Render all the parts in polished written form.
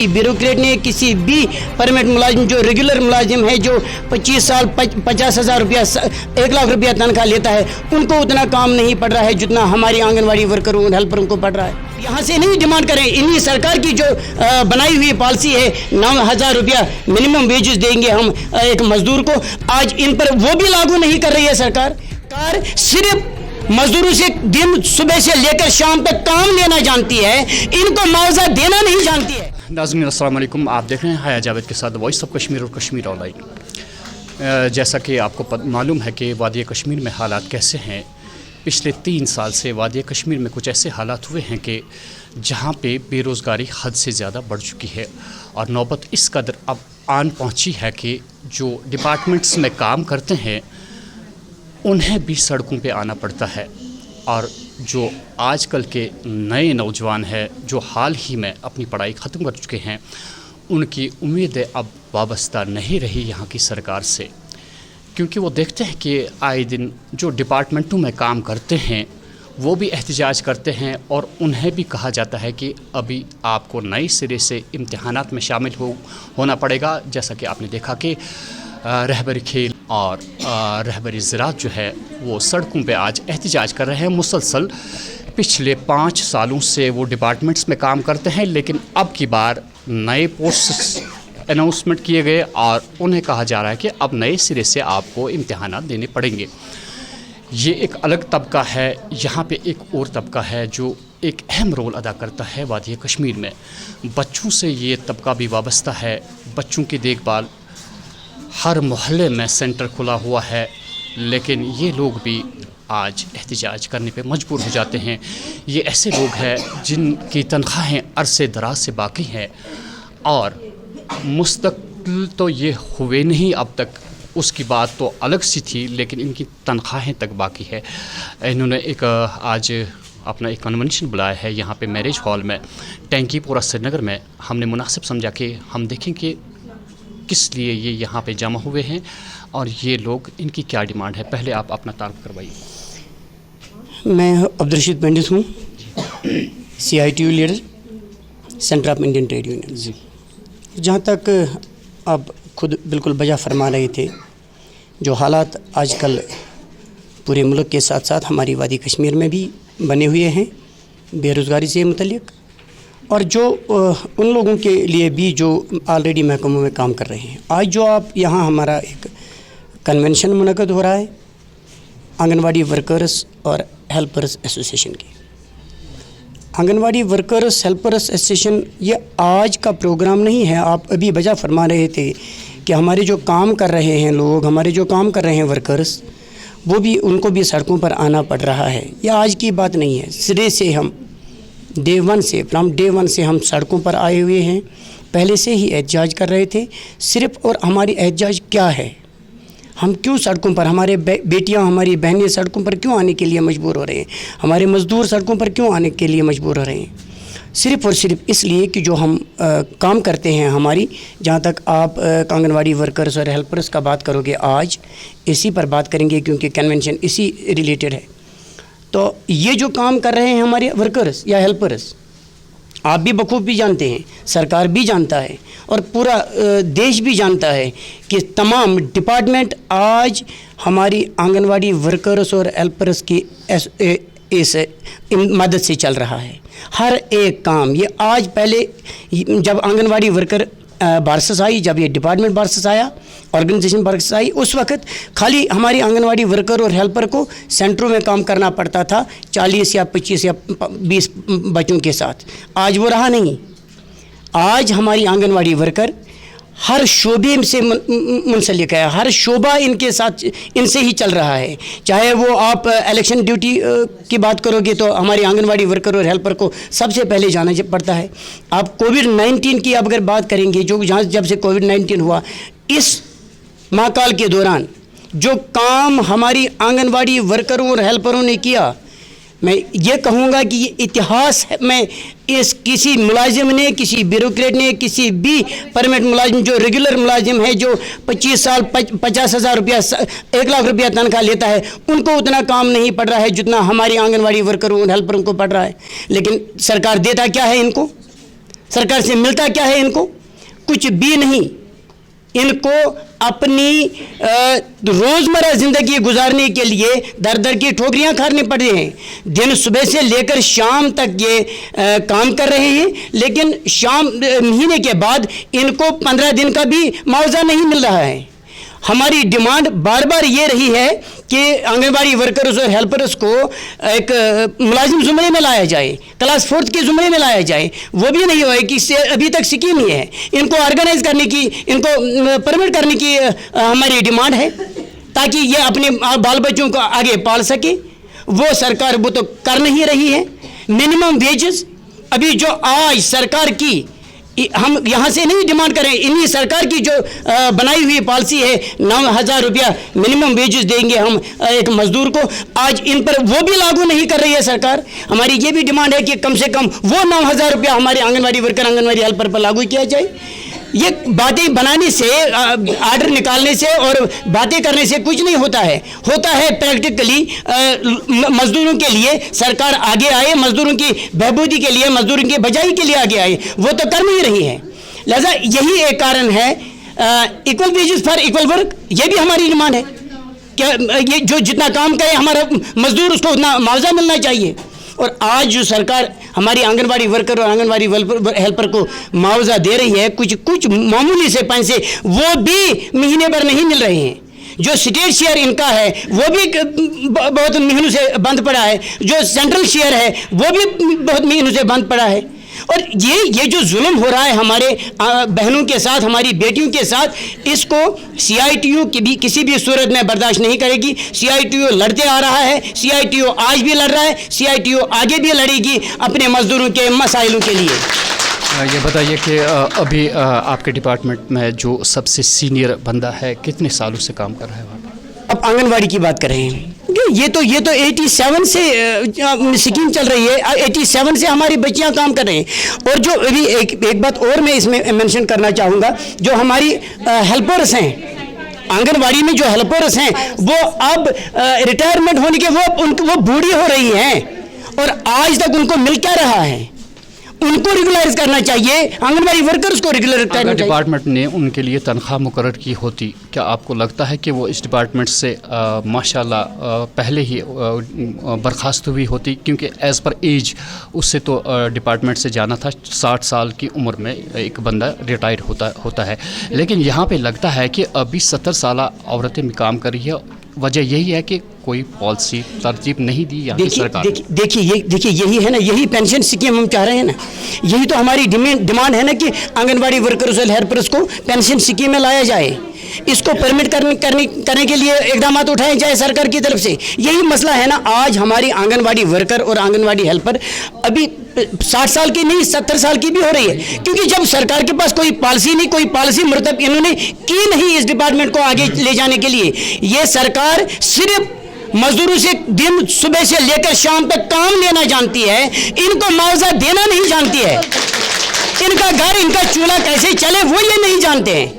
Bureaucrat ने किसी भी परमिट मुलाजिम जो रेगुलर मुलाजिम है जो 25 साल 50,000 रुपया 1 लाख रुपया तनख्वाह लेता है उनको उतना काम नहीं पड़ रहा है जितना हमारी आंगनवाड़ी वर्करों और हेल्परों को पड़ रहा है। यहाँ से नहीं डिमांड करें, इन्हीं सरकार की जो बनाई हुई पॉलिसी है 9,000 रुपया मिनिमम वेजेस देंगे हम एक मजदूर को, आज इन पर वो भी लागू नहीं कर रही है सरकार। सिर्फ मजदूरों से दिन सुबह से लेकर शाम तक काम लेना जानती है, इनको मुआवजा देना नहीं जानती है। नाज़रीन अस्सलाम वालेकुम, आप देख रहे हैं हया जावेद के साथ वॉइस ऑफ कश्मीर और कश्मीर ऑनलाइन। जैसा कि आपको मालूम है कि वादी कश्मीर में हालात कैसे हैं। पिछले 3 साल से वादी कश्मीर में कुछ ऐसे हालात हुए हैं कि जहां पे बेरोज़गारी हद से ज़्यादा बढ़ चुकी है और नौबत इस कदर अब आन पहुंची है कि जो डिपार्टमेंट्स में काम करते हैं उन्हें भी सड़कों पे आना पड़ता है। और जो आजकल के नए नौजवान हैं जो हाल ही में अपनी पढ़ाई ख़त्म कर चुके हैं, उनकी उम्मीदें अब वाबस्ता नहीं रही यहाँ की सरकार से, क्योंकि वो देखते हैं कि आए दिन जो डिपार्टमेंटों में काम करते हैं वो भी एहतजाज करते हैं और उन्हें भी कहा जाता है कि अभी आपको नए सिरे से इम्तिहानात में शामिल होना पड़ेगा। जैसा कि आपने देखा कि रहबरी खेल और रहबरी ज़राअत जो है वो सड़कों पे आज एहतजाज कर रहे हैं। मुसलसल पिछले 5 सालों से वो डिपार्टमेंट्स में काम करते हैं, लेकिन अब की बार नए पोस्ट अनाउंसमेंट किए गए और उन्हें कहा जा रहा है कि अब नए सिरे से आपको इम्तिहानात देने पड़ेंगे। ये एक अलग तबका है। यहाँ पे एक और तबका है जो एक अहम रोल अदा करता है वादी कश्मीर में। बच्चों से ये तबका भी वाबस्ता है। बच्चों की देखभाल, हर मोहल्ले में सेंटर खुला हुआ है, लेकिन ये लोग भी आज एहतजाज करने पे मजबूर हो जाते हैं। ये ऐसे लोग हैं जिनकी तनख्वाहें अरसे दराज से बाकी हैं और मुस्तकिल तो ये हुए नहीं अब तक, उसकी बात तो अलग सी थी, लेकिन इनकी तनख्वाहें तक बाकी है। इन्होंने एक आज अपना एक कन्वेंशन बुलाया है यहाँ पे मैरिज हॉल में टैंकीपुरा श्रीनगर में। हमने मुनासिब समझा कि हम देखें कि किस लिए ये यहाँ पे जमा हुए हैं और ये लोग, इनकी क्या डिमांड है। पहले आप अपना तारुफ करवाइए। मैं अब्दुल रशीद पंडित हूँ, CITU leader, centre of Indian trade union जी। जहाँ तक आप खुद बिल्कुल बजा फरमा रहे थे, जो हालात आजकल पूरे मुल्क के साथ साथ हमारी वादी कश्मीर में भी बने हुए हैं बेरोज़गारी से मुतल्लिक, और जो उन लोगों के लिए भी जो ऑलरेडी महकमों में काम कर रहे हैं। आज जो आप यहाँ हमारा एक कन्वेंशन मुनक़द हो रहा है आंगनवाड़ी वर्कर्स और हेल्पर्स एसोसिएशन की। आंगनवाड़ी वर्कर्स हेल्पर्स एसोसिएशन ये आज का प्रोग्राम नहीं है। आप अभी बजा फरमा रहे थे कि हमारे जो काम कर रहे हैं लोग, हमारे जो काम कर रहे हैं वर्कर्स, वो भी, उनको भी सड़कों पर आना पड़ रहा है। यह आज की बात नहीं है, सिरे से हम फ्रॉम डे वन से हम सड़कों पर आए हुए हैं। पहले से ही एहतजाज कर रहे थे सिर्फ। और हमारी एहतजाज क्या है, हम क्यों सड़कों पर, हमारे बेटियां, हमारी बहनें सड़कों पर क्यों आने के लिए मजबूर हो रहे हैं, हमारे मज़दूर सड़कों पर क्यों आने के लिए मजबूर हो रहे हैं, सिर्फ़ और सिर्फ इसलिए कि जो हम काम करते हैं हमारी, जहाँ तक आप आंगनवाड़ी वर्कर्स और हेल्पर्स का बात करोगे, आज इसी पर बात करेंगे क्योंकि कन्वेंशन इसी रिलेटेड है। तो ये जो काम कर रहे हैं हमारे वर्कर्स या हेल्पर्स, आप भी बखूब भी जानते हैं, सरकार भी जानता है और पूरा देश भी जानता है कि तमाम डिपार्टमेंट आज हमारी आंगनवाड़ी वर्कर्स और हेल्पर्स की इस मदद से चल रहा है। हर एक काम ये आज, पहले जब आंगनवाड़ी वर्कर बारसस आई, जब ये डिपार्टमेंट बारसस आया, ऑर्गेनाइजेशन बारसस आई, उस वक्त खाली हमारी आंगनवाड़ी वर्कर और हेल्पर को सेंटरों में काम करना पड़ता था 40 या 25 या 20 बच्चों के साथ। आज वो रहा नहीं। आज हमारी आंगनवाड़ी वर्कर हर शोबे से मुंसलिक है, हर शोबा इनके साथ, इनसे ही चल रहा है। चाहे वो आप इलेक्शन ड्यूटी की बात करोगे तो हमारी आंगनवाड़ी वर्कर और हेल्पर को सबसे पहले जाना पड़ता है। आप कोविड-19 की अगर बात करेंगे, जो जहाँ जब से कोविड-19 हुआ, इस महाकाल के दौरान जो काम हमारी आंगनवाड़ी वर्करों और हेल्परों ने किया, मैं ये कहूँगा कि ये इतिहास में इस किसी मुलाजिम ने, किसी ब्यूरोक्रेट ने, किसी भी परमिट मुलाजिम जो रेगुलर मुलाजिम है जो 25 साल 50,000 रुपया 1 लाख रुपया तनख्वाह लेता है, उनको उतना काम नहीं पड़ रहा है जितना हमारी आंगनवाड़ी वर्करों और हेल्परों को पड़ रहा है। लेकिन सरकार देता क्या है इनको? सरकार से मिलता क्या है इनको? कुछ भी नहीं। इनको अपनी रोज़मर्रा ज़िंदगी गुजारने के लिए दर दर की ठोकरियां खानी पड़ रही हैं। दिन सुबह से लेकर शाम तक ये काम कर रहे हैं, लेकिन महीने के बाद इनको 15 दिन का भी मुआवजा नहीं मिल रहा है। हमारी डिमांड बार बार ये रही है कि आंगनबाड़ी वर्कर्स और हेल्पर्स को एक मुलाजिम ज़ुमरे में लाया जाए, क्लास 4 के ज़ुमरे में लाया जाए। वो भी नहीं हुआ है कि इससे अभी तक स्कीम ही है। इनको ऑर्गेनाइज करने की, इनको परमिट करने की हमारी डिमांड है, ताकि ये अपने बाल बच्चों को आगे पाल सके। वो सरकार वो तो कर नहीं रही है। मिनिमम वेजेस अभी जो आज सरकार की, हम यहाँ से नहीं डिमांड करें, इन्हीं सरकार की जो बनाई हुई पॉलिसी है 9,000 रुपया मिनिमम वेजेस देंगे हम एक मजदूर को, आज इन पर वो भी लागू नहीं कर रही है सरकार। हमारी ये भी डिमांड है कि कम से कम वो 9,000 रुपया हमारे आंगनवाड़ी वर्कर, आंगनवाड़ी हेल्पर पर लागू किया जाए। ये बातें बनाने से, आर्डर निकालने से और बातें करने से कुछ नहीं होता है। होता है प्रैक्टिकली मजदूरों के लिए सरकार आगे आए, मजदूरों की बहबूदी के लिए, मजदूरों की भजाई के लिए आगे आए। वो तो कर नहीं रही है। लिहाजा यही एक कारण है। Equal wages for equal work, ये भी हमारी डिमांड है कि ये जो जितना काम करे हमारा मजदूर, उसको उतना मुआवजा मिलना चाहिए। और आज जो सरकार हमारी आंगनबाड़ी वर्कर और आंगनबाड़ी हेल्पर को मुआवजा दे रही है, कुछ मामूली से पैसे, वो भी महीने भर नहीं मिल रहे हैं। जो स्टेट शेयर इनका है वो भी बहुत महीनों से बंद पड़ा है, जो सेंट्रल शेयर है वो भी बहुत महीनों से बंद पड़ा है। और ये जो जुल्म हो रहा है हमारे बहनों के साथ, हमारी बेटियों के साथ, इसको CITU की भी किसी भी सूरत में बर्दाश्त नहीं करेगी। CITU लड़ते आ रहा है, CITU आज भी लड़ रहा है, CITU आगे भी लड़ेगी अपने मजदूरों के मसाइलों के लिए। ये बताइए कि अभी आपके डिपार्टमेंट में जो सबसे सीनियर बंदा है कितने सालों से काम कर रहा है वहाँ? अब आंगनवाड़ी की बात करें, ये तो 87 से स्कीम चल रही है। 87 से हमारी बच्चियां काम कर रही हैं। और जो अभी एक बात और मैं इसमें मेंशन करना चाहूँगा, जो हमारी हेल्पर्स हैं आंगनवाड़ी में, जो हेल्पर्स हैं वो अब रिटायरमेंट होने के वो बूढ़ी हो रही हैं और आज तक उनको मिल क्या रहा है? उनको रेगुलराइज करना चाहिए, आंगनबाड़ी वर्कर्स को रेगुलर करना चाहिए। डिपार्टमेंट ने उनके लिए तनख्वाह मुकर्रर की होती, क्या आपको लगता है कि वो इस डिपार्टमेंट से माशाल्लाह पहले ही बर्खास्त हुई होती? क्योंकि एज़ पर एज उससे तो डिपार्टमेंट से जाना था। 60 साल की उम्र में एक बंदा रिटायर्ड होता है, लेकिन यहाँ पे लगता है कि अभी 70 साल औरतें भी काम कर रही है। वजह यही है कि कोई पॉलिसी तरजीब नहीं दी यहाँ की सरकार। देखिए यही है ना, यही पेंशन स्कीम हम चाह रहे हैं ना, यही तो हमारी डिमांड है ना कि आंगनबाड़ी वर्कर्स और हेल्पर्स को पेंशन स्कीम में लाया जाए। इसको परमिट करने के लिए इकदाम उठाए जाए सरकार की तरफ से। यही मसला है ना। आज हमारी आंगनबाड़ी वर्कर और आंगनबाड़ी हेल्पर अभी 60 साल की नहीं, 70 साल की भी हो रही है, क्योंकि जब सरकार के पास कोई पॉलिसी नहीं, कोई पॉलिसी मुरतब इन्होंने की नहीं इस डिपार्टमेंट को आगे ले जाने के लिए। ये सरकार सिर्फ मजदूरों से दिन सुबह से लेकर शाम तक काम लेना जानती है, इनको मुआवजा देना नहीं जानती है। इनका घर, इनका चूल्हा कैसे चले वो ये नहीं जानते हैं,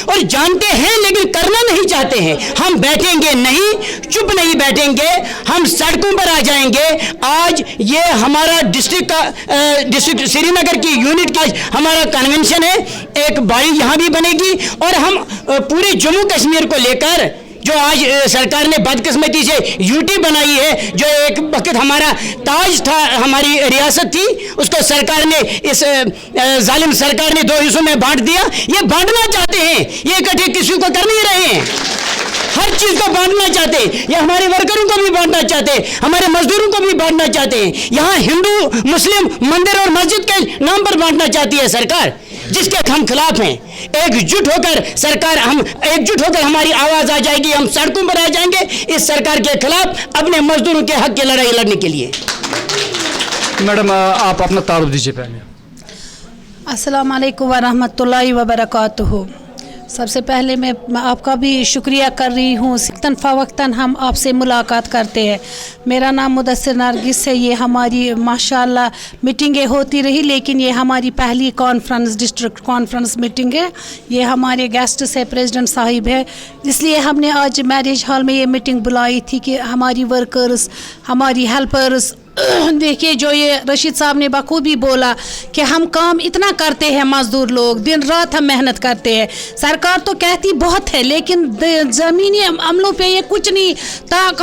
और जानते हैं लेकिन करना नहीं चाहते हैं। हम बैठेंगे नहीं, चुप नहीं बैठेंगे, हम सड़कों पर आ जाएंगे। आज ये हमारा डिस्ट्रिक्ट श्रीनगर की यूनिट का हमारा कन्वेंशन है, एक बॉडी यहाँ भी बनेगी, और हम पूरे जम्मू कश्मीर को लेकर, जो आज सरकार ने बदकिस्मती से यूटी बनाई है, जो एक वक्त हमारा ताज था, हमारी रियासत थी, उसको सरकार ने, इस जालिम सरकार ने 2 हिस्सों में बांट दिया। ये बांटना चाहते हैं, ये इकट्ठे किसी को कर नहीं रहे हैं, हर चीज को बांटना चाहते हैं। ये हमारे वर्करों को भी बांटना चाहते हैं, हमारे मजदूरों को भी बांटना चाहते हैं। यहाँ हिंदू मुस्लिम मंदिर और मस्जिद के नाम पर बांटना चाहती है सरकार, जिसके हम खिलाफ हैं। एकजुट होकर सरकार, हम एकजुट होकर हमारी आवाज आ जाएगी, हम सड़कों पर आ जाएंगे इस सरकार के खिलाफ अपने मजदूरों के हक की लड़ाई लड़ने के लिए। मैडम आप अपना तारुफ दीजिए पहले। अस्सलाम वालेकुम वरहमतुल्लाहि वबरकातुहू। सबसे पहले मैं आपका भी शुक्रिया कर रही हूँ, वक्तन फ़वक्तन हम आपसे मुलाकात करते हैं। मेरा नाम मुदस्सिर नरगिस है। ये हमारी माशाल्लाह मीटिंगें होती रही, लेकिन ये हमारी पहली कॉन्फ्रेंस, डिस्ट्रिक्ट कॉन्फ्रेंस मीटिंग है। ये हमारे गेस्ट से प्रेसिडेंट साहिब है, इसलिए हमने आज मैरिज हॉल में ये मीटिंग बुलाई थी कि हमारी वर्कर्स, हमारी हेल्पर्स देखिए जो ये रशीद साहब ने बखूबी बोला कि हम काम इतना करते हैं, मज़दूर लोग दिन रात हम मेहनत करते हैं, सरकार तो कहती बहुत है लेकिन ज़मीनी अमलों पे ये कुछ नहीं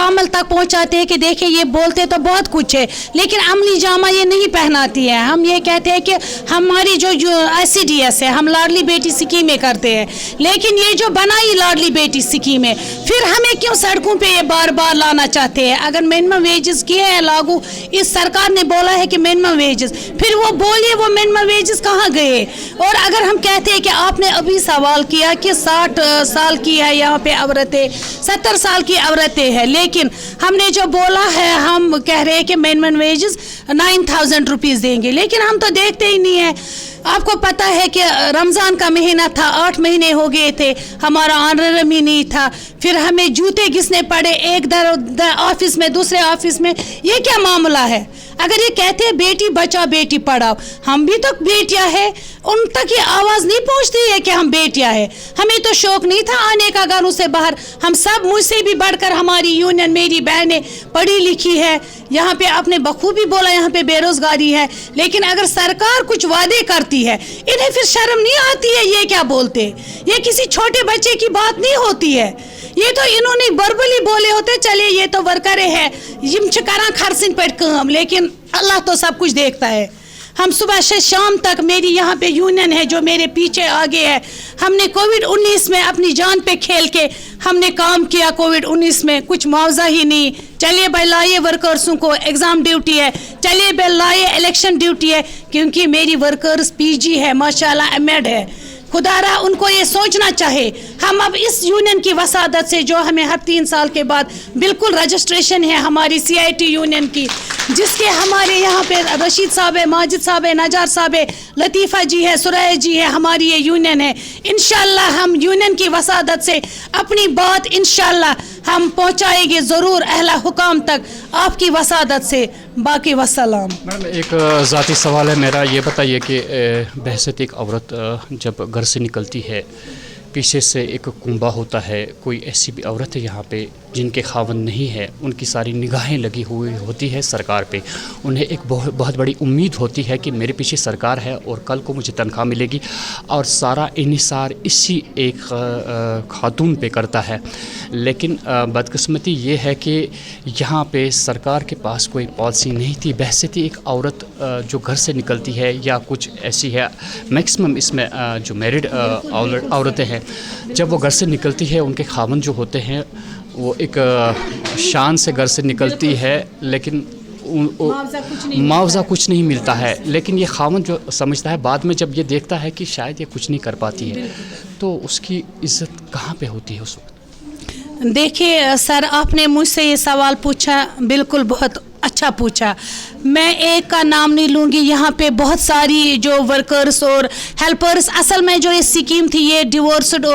अमल तक पहुंचाते हैं कि देखिए ये बोलते तो बहुत कुछ है लेकिन अमली जामा ये नहीं पहनाती है। हम ये कहते हैं कि हमारी जो SCDS है, हम लाडली बेटी स्कीमें करते हैं लेकिन ये जो बनाई लाडली बेटी स्कीमें फिर हमें क्यों सड़कों पे ये बार बार लाना चाहते हैं। अगर मिनिमम वेजेस किए हैं लागू, इस सरकार ने बोला है कि मिनिमम वेजेस, फिर वो बोलिए वो मिनिमम वेजेस कहाँ गए। और अगर हम कहते हैं कि आपने अभी सवाल किया कि 60 साल की है यहाँ पे औरतें, 70 साल की औरतें हैं, लेकिन हमने जो बोला है हम कह रहे हैं कि मिनिमम वेजेस 9,000 रुपीज़ देंगे, लेकिन हम तो देखते ही नहीं है। आपको पता है कि रमज़ान का महीना था, 8 महीने हो गए थे, हमारा ऑनर भी नहीं था, फिर हमें जूते घिसने पड़े एक ऑफिस में दूसरे ऑफिस में। ये क्या मामला है? अगर ये कहते हैं बेटी बचाओ बेटी पढ़ाओ, हम भी तो बेटियां हैं, उन तक ये आवाज़ नहीं पहुंचती है कि हम बेटियां हैं। हमें तो शौक़ नहीं था आने का घरों से बाहर। हम सब, मुझसे भी बढ़कर हमारी यूनियन, मेरी बहनें पढ़ी लिखी है। यहाँ पे आपने बखूबी बोला यहाँ पे बेरोज़गारी है, लेकिन अगर सरकार कुछ वादे करती है इन्हें फिर शर्म नहीं आती है? ये क्या बोलते? ये किसी छोटे बच्चे की बात नहीं होती है, ये तो इन्होंने बर्बली बोले होते। चलिए ये तो वर्करें हैं, यम छ करा खर्चिन पे काम, लेकिन अल्लाह तो सब कुछ देखता है। हम सुबह से शाम तक, मेरी यहाँ पे यूनियन है जो मेरे पीछे आगे है, हमने कोविड-19 में अपनी जान पे खेल के हमने काम किया। कोविड-19 में कुछ मुआवजा ही नहीं। चलिए भाई लाइए वर्कर्सों को एग्ज़ाम ड्यूटी है, चलिए भाई लाइए इलेक्शन ड्यूटी है, क्योंकि मेरी वर्कर्स PG है माशाल्लाह, एमएड है। खुदारा उनको ये सोचना चाहे। हम अब इस यूनियन की वसादत से जो हमें हर 3 साल के बाद बिल्कुल रजिस्ट्रेशन है हमारी CIT यूनियन की, जिसके हमारे यहाँ पे रशीद साहब है, माजिद साहब है, नजार साहब है, लतीफ़ा जी है, सुरैया जी है, हमारी ये यूनियन है। इंशाल्लाह हम यूनियन की वसादत से अपनी बात इंशाल्लाह हम पहुँचाएंगे ज़रूर अहला हुकाम तक, आपकी वसादत से। बाकी वसलाम। मैडम एक ज़ाती सवाल है मेरा, ये बताइए कि बहसत एक औरत जब घर से निकलती है, पीछे से एक कुंबा होता है, कोई ऐसी भी औरत है यहाँ पे जिनके खावन नहीं है, उनकी सारी निगाहें लगी हुई होती है सरकार पे, उन्हें एक बहुत बड़ी उम्मीद होती है कि मेरे पीछे सरकार है और कल को मुझे तनख्वाह मिलेगी, और सारा इन्हिसार इसी एक खातून पे करता है। लेकिन बदकिस्मती ये है कि यहाँ पे सरकार के पास कोई पॉलिसी नहीं थी। बहसती एक औरत जो घर से निकलती है या कुछ ऐसी है, मैक्सिमम इसमें जो मैरिड औरतें हैं, जब वो घर से निकलती है उनके खावन जो होते हैं वो एक शान से घर से निकलती है, लेकिन मुआवजा कुछ नहीं मिलता है। लेकिन ये खावन जो समझता है बाद में जब ये देखता है कि शायद ये कुछ नहीं कर पाती है, तो उसकी इज़्ज़त कहाँ पे होती है उस वक्त? देखिए सर, आपने मुझसे ये सवाल पूछा, बिल्कुल बहुत अच्छा पूछा। मैं एक का नाम नहीं लूँगी, यहाँ पे बहुत सारी जो वर्कर्स और हेल्पर्स, असल में जो ये स्कीम थी ये डिवोर्सड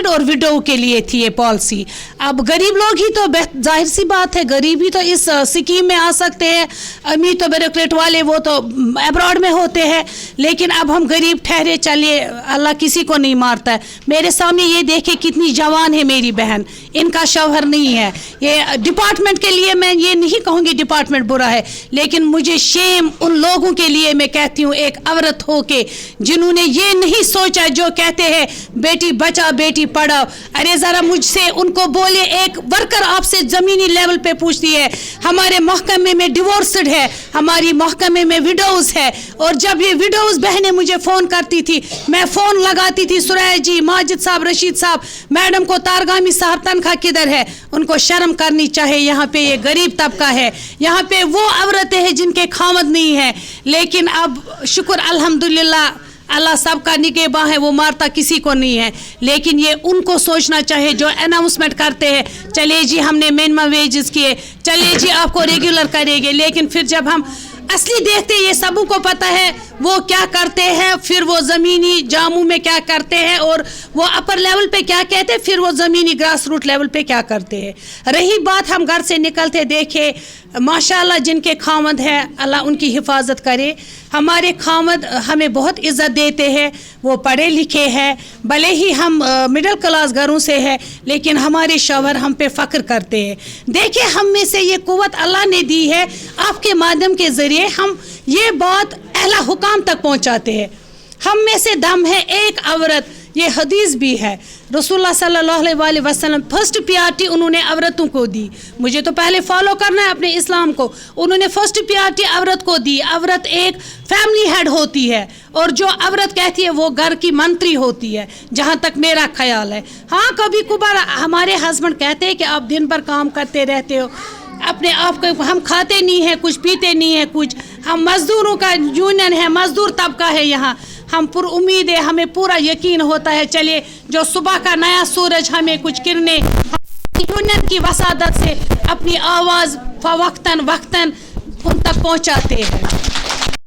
और विडो के लिए थी ये पॉलिसी। अब गरीब लोग ही तो, जाहिर सी बात है, गरीब ही तो इस स्कीम में आ सकते हैं। अमीर तो ब्यूरोक्रेट वाले वो तो अब्रॉड में होते हैं, लेकिन अब हम गरीब ठहरे। चलिए अल्लाह किसी को नहीं मारता है। मेरे सामने ये देखे कितनी जवान है मेरी बहन, इनका शौहर नहीं है। ये डिपार्टमेंट के लिए मैं ये नहीं कहूँगी डिपार्टमेंट बुरा है, लेकिन मुझे शेम उन लोगों के लिए मैं कहती हूँ, एक औरत हो के जिन्होंने ये नहीं सोचा, जो कहते हैं बेटी बचाओ बेटी पढ़ाओ। अरे ज़रा मुझसे उनको बोले, एक वर्कर आपसे ज़मीनी लेवल पे पूछती है, हमारे महकमे में डिवोर्सड है, हमारी महकमे में विडोज़ है, और जब ये विडोज़ बहनें मुझे फ़ोन करती थी, मैं फ़ोन लगाती थी, सुरैया जी, माजिद साहब, रशीद साहब, मैडम को तारगामी साहब तनख्वाह किधर है? उनको शर्म करनी चाहिए। यहाँ पे ये गरीब तबका है, यहाँ पे वो औरतें हैं जिनके खामद नहीं है। लेकिन अब शुक्र अल्हम्दुलिल्लाह, अल्लाह सबका निगहबान है, वो मारता किसी को नहीं है। लेकिन ये उनको सोचना चाहिए जो अनाउंसमेंट करते हैं, चलिए जी हमने मिनिमम वेजेस किए, चलिए जी आपको रेगुलर करेंगे, लेकिन फिर जब हम असली देखते हैं, ये सबों को पता है وہ کیا کرتے ہیں, پھر وہ زمینی جاموں میں کیا کرتے ہیں, اور وہ اپر لیول پہ کیا کہتے ہیں, پھر وہ زمینی گراس روٹ لیول پہ کیا کرتے ہیں. رہی بات ہم گھر سے نکلتے دیکھے ماشاءاللہ جن کے خاوند ہیں اللہ ان کی حفاظت کرے. ہمارے خاوند ہمیں بہت عزت دیتے ہیں, وہ پڑھے لکھے ہیں, بھلے ہی ہم مڈل کلاس گھروں سے ہیں لیکن ہمارے شوہر ہم پہ فخر کرتے ہیں. دیکھیں ہم میں سے یہ قوت اللہ نے دی ہے, آپ کے مادھیم کے ذریعے ہم یہ بات اعلیٰ حکام تک پہنچاتے ہیں. ہم میں سے دم ہے ایک عورت, یہ حدیث بھی ہے, رسول اللہ صلی اللہ علیہ وسلم فرسٹ پیارٹی انہوں نے عورتوں کو دی. مجھے تو پہلے فالو کرنا ہے اپنے اسلام کو, انہوں نے فرسٹ پیارٹی عورت کو دی. عورت ایک فیملی ہیڈ ہوتی ہے اور جو عورت کہتی ہے وہ گھر کی منتری ہوتی ہے, جہاں تک میرا خیال ہے. ہاں کبھی کبھار ہمارے ہسبینڈ کہتے ہیں کہ آپ دن بھر کام کرتے رہتے ہو, اپنے آپ کو ہم کھاتے نہیں ہیں, کچھ پیتے نہیں ہیں, کچھ ہم مزدوروں کا یونین ہے, مزدور طبقہ ہے یہاں, ہم پر امید ہے, ہمیں پورا یقین ہوتا ہے چلے جو صبح کا نیا سورج ہمیں کچھ کرنے یونین کی وسادت سے اپنی آواز فوقتاً وقتاً ان تک پہنچاتے ہیں.